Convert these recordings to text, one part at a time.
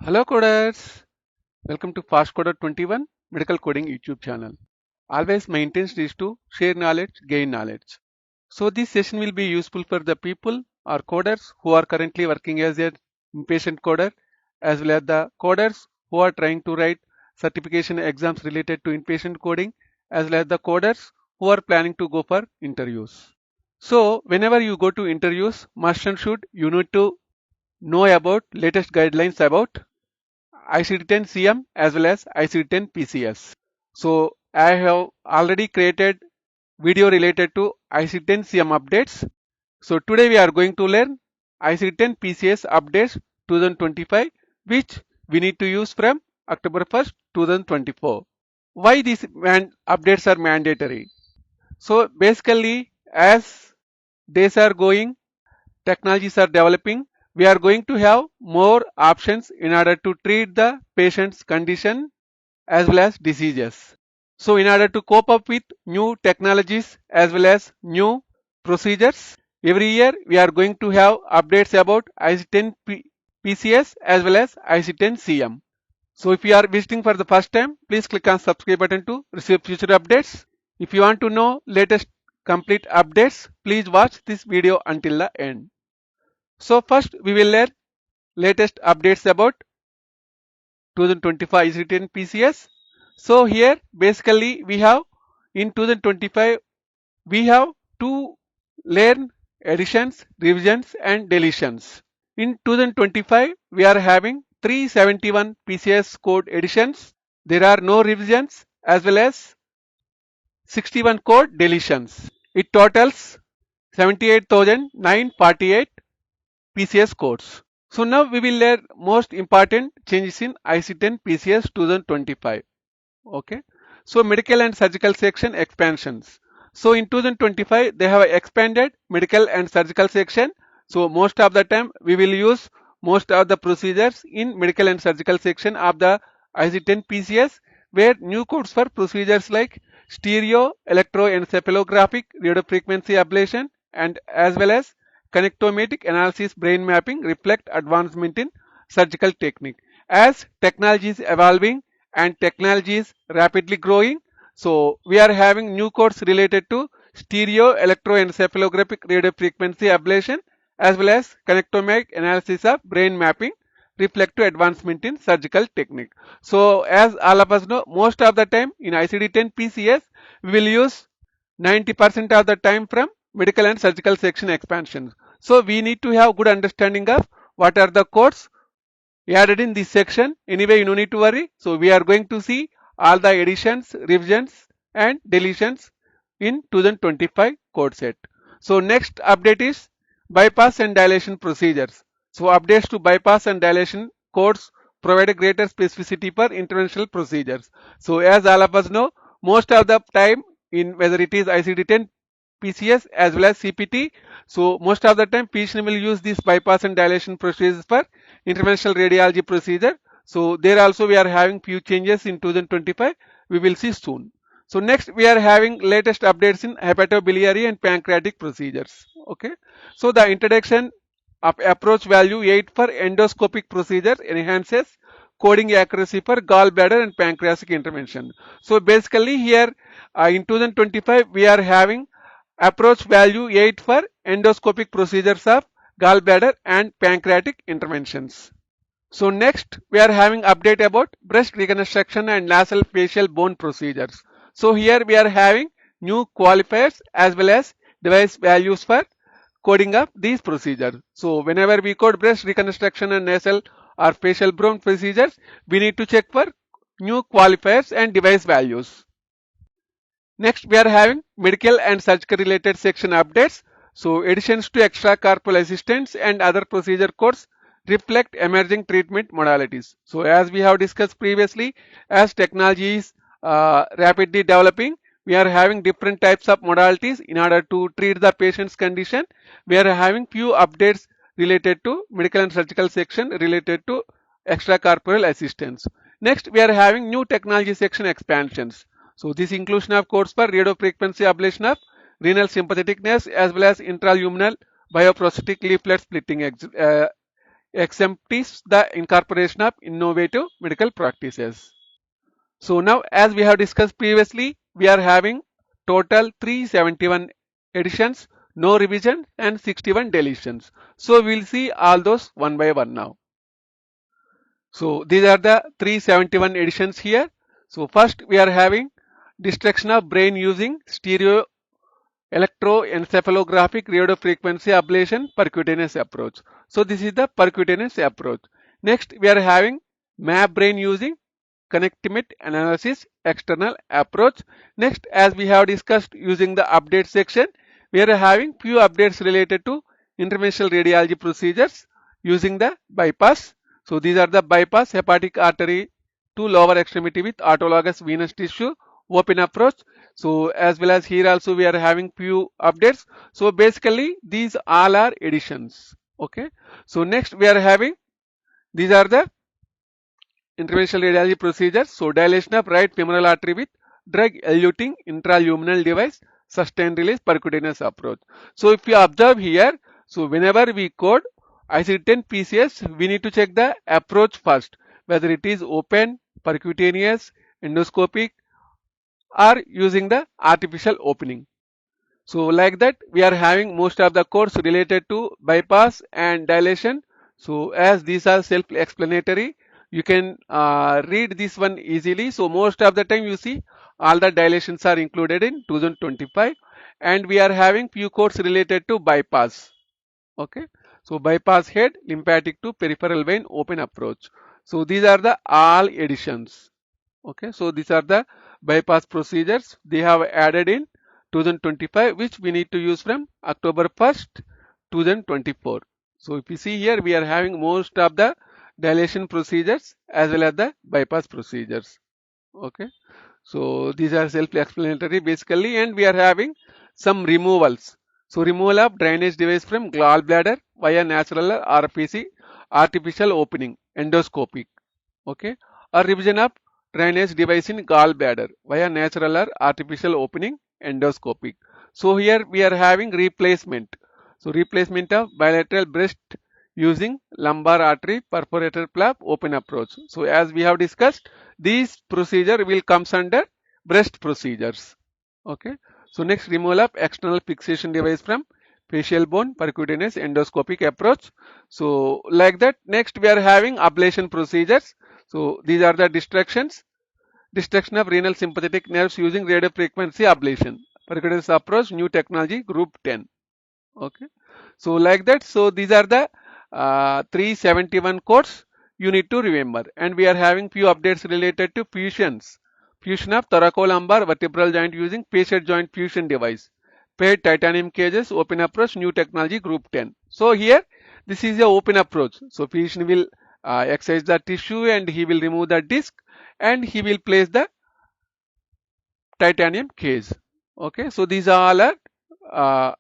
Hello coders, welcome to Fast Coder 21 Medical Coding YouTube channel. Always my intention is to share knowledge, gain knowledge. So this session will be useful for the people or coders who are currently working as an inpatient coder, as well as the coders who are trying to write certification exams related to inpatient coding, as well as the coders who are planning to go for interviews. So whenever you go to interviews, must and should you need to know about latest guidelines about ICD-10 CM as well as ICD-10 PCS. So I have already created video related to ICD-10 CM updates. So today we are going to learn ICD-10 PCS updates 2025, which we need to use from October 1st, 2024. Why these updates are mandatory? So basically, as days are going, technologies are developing, we are going to have more options in order to treat the patient's condition as well as diseases. So in order to cope up with new technologies as well as new procedures, every year we are going to have updates about IC10 PCS as well as IC10 CM. So if you are visiting for the first time, please click on subscribe button to receive future updates. If you want to know latest complete updates, please watch this video until the end. So first we will learn latest updates about 2025 ICD-10 PCS. So here basically we have in 2025 we have to learn additions, revisions and deletions. In 2025 we are having 371 PCS code additions. There are no revisions as well as 61 code deletions. It totals 78,948 PCS codes. So now we will learn most important changes in IC10 PCS 2025. Okay. So medical and surgical section expansions. So in 2025 they have expanded medical and surgical section. So most of the time we will use most of the procedures in medical and surgical section of the IC10 PCS, where new codes for procedures like stereo, electroencephalographic radiofrequency ablation and as well as connectometric analysis brain mapping reflect advancement in surgical technique. As technology is evolving and technology is rapidly growing, so we are having new codes related to stereo electroencephalographic radiofrequency ablation as well as connectometric analysis of brain mapping reflect to advancement in surgical technique. So as all of us know, most of the time in ICD-10 PCS we will use 90% of the time from medical and surgical section expansions. So we need to have good understanding of what are the codes added in this section. Anyway, you no need to worry. So we are going to see all the additions, revisions and deletions in 2025 code set. So next update is bypass and dilation procedures. So updates to bypass and dilation codes provide a greater specificity for interventional procedures. So as all of us know, most of the time in whether it is ICD-10 PCS as well as CPT, so most of the time physician will use this bypass and dilation procedures for interventional radiology procedure. So there also we are having few changes in 2025. We will see soon. So next we are having latest updates in hepatobiliary and pancreatic procedures. Okay. So the introduction of approach value 8 for endoscopic procedure enhances coding accuracy for gallbladder and pancreatic intervention. So basically here in 2025 we are having approach value 8 for endoscopic procedures of gallbladder and pancreatic interventions. So next we are having update about breast reconstruction and nasal facial bone procedures. So here we are having new qualifiers as well as device values for coding of these procedures. So whenever we code breast reconstruction and nasal or facial bone procedures, we need to check for new qualifiers and device values. Next we are having medical and surgical related section updates. So additions to extracorporeal assistance and other procedure codes reflect emerging treatment modalities. So as we have discussed previously, as technology is rapidly developing, we are having different types of modalities in order to treat the patient's condition. We are having few updates related to medical and surgical section related to extracorporeal assistance. Next we are having new technology section expansions. So this inclusion of codes for radiofrequency ablation of renal sympathetic nerves as well as intraluminal bioprosthetic leaflet splitting exempts the incorporation of innovative medical practices. So now, as we have discussed previously, we are having total 371 editions, no revision and 61 deletions. So we will see all those one by one now. So these are the 371 editions here. So first we are having destruction of brain using stereo electroencephalographic radiofrequency ablation percutaneous approach. So this is the percutaneous approach. Next we are having map brain using connectimate analysis external approach. Next, as we have discussed using the update section, we are having few updates related to interventional radiology procedures using the bypass. So these are the bypass hepatic artery to lower extremity with autologous venous tissue open approach. So as well as here also we are having few updates. So basically these all are additions. Okay. So next we are having these are the interventional radiology procedures. So dilation of right femoral artery with drug eluting intraluminal device, sustained release percutaneous approach. So if you observe here, so whenever we code ICD-10 PCS, we need to check the approach first, whether it is open, percutaneous, endoscopic, or using the artificial opening. So like that we are having most of the course related to bypass and dilation. So as these are self-explanatory, you can read this one easily. So most of the time you see all the dilations are included in 2025 and we are having few course related to bypass. Okay. So bypass head, lymphatic to peripheral vein open approach. So these are the all additions. Okay, so these are the bypass procedures they have added in 2025 which we need to use from October 1st 2024. So if you see here we are having most of the dilation procedures as well as the bypass procedures. Okay, so these are self-explanatory basically and we are having some removals. So removal of drainage device from gallbladder via natural AAPC artificial opening endoscopic. Okay, or revision of drainage device in gallbladder via natural or artificial opening endoscopic. So here we are having replacement. So replacement of bilateral breast using lumbar artery perforator flap open approach. So as we have discussed, these procedure will comes under breast procedures. Okay. So next removal of external fixation device from facial bone percutaneous endoscopic approach. So like that next we are having ablation procedures. So these are the distractions. Destruction of renal sympathetic nerves using radiofrequency ablation. Percutaneous approach, new technology, group 10. Okay. So like that. So these are the 371 codes you need to remember. And we are having few updates related to fusions. Fusion of thoracolumbar vertebral joint using facet joint fusion device. Paired titanium cages, open approach, new technology, group 10. So here, this is a open approach. So physician will excise the tissue and he will remove the disc and he will place the titanium cage. Okay, so these are all uh,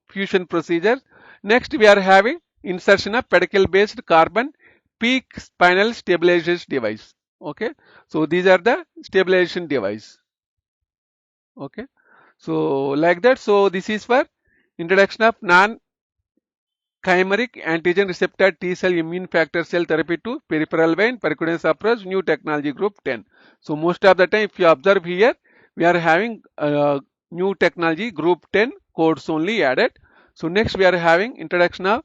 fusion procedure. Next, we are having insertion of pedicle based carbon peak spinal stabilization device. Okay, so these are the stabilization device. Okay, so like that. So this is for introduction of non chimeric antigen receptor T cell immune factor cell therapy to peripheral vein percutaneous approach new technology group 10. So most of the time if you observe here we are having new technology group 10 codes only added. So next we are having introduction of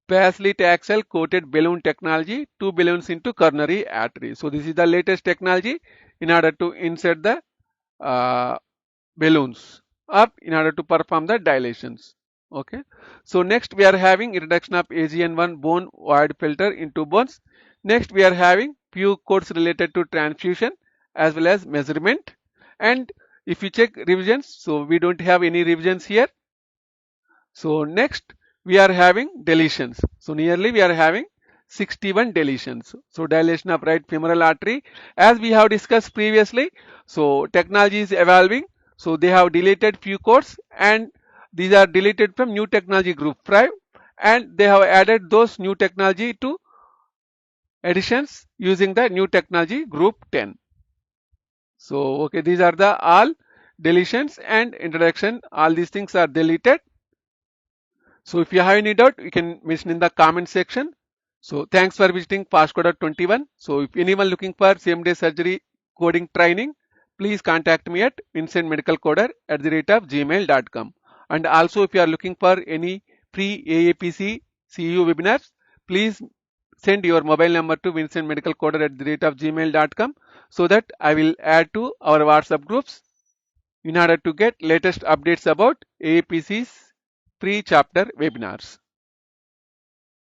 paclitaxel coated balloon technology, two balloons into coronary artery. So this is the latest technology in order to insert the uh, balloons up in order to perform the dilations. Okay. So next we are having introduction of AGN1 bone void filter into bones. Next we are having few codes related to transfusion as well as measurement. And if you check revisions, so we don't have any revisions here. So next we are having deletions. So nearly we are having 61 deletions. So dilation of right femoral artery as we have discussed previously. So technology is evolving. So they have deleted few codes and these are deleted from new technology group 5 and they have added those new technology to additions using the new technology group 10. So okay, these are the all deletions and introduction. All these things are deleted. So if you have any doubt, you can mention in the comment section. So thanks for visiting Fastcoder 21. So if anyone looking for same day surgery coding training, please contact me at vincentmedicalcoder@gmail.com. And also if you are looking for any free AAPC CU webinars, please send your mobile number to vincentmedicalcoder@gmail.com so that I will add to our WhatsApp groups in order to get latest updates about AAPC's free chapter webinars.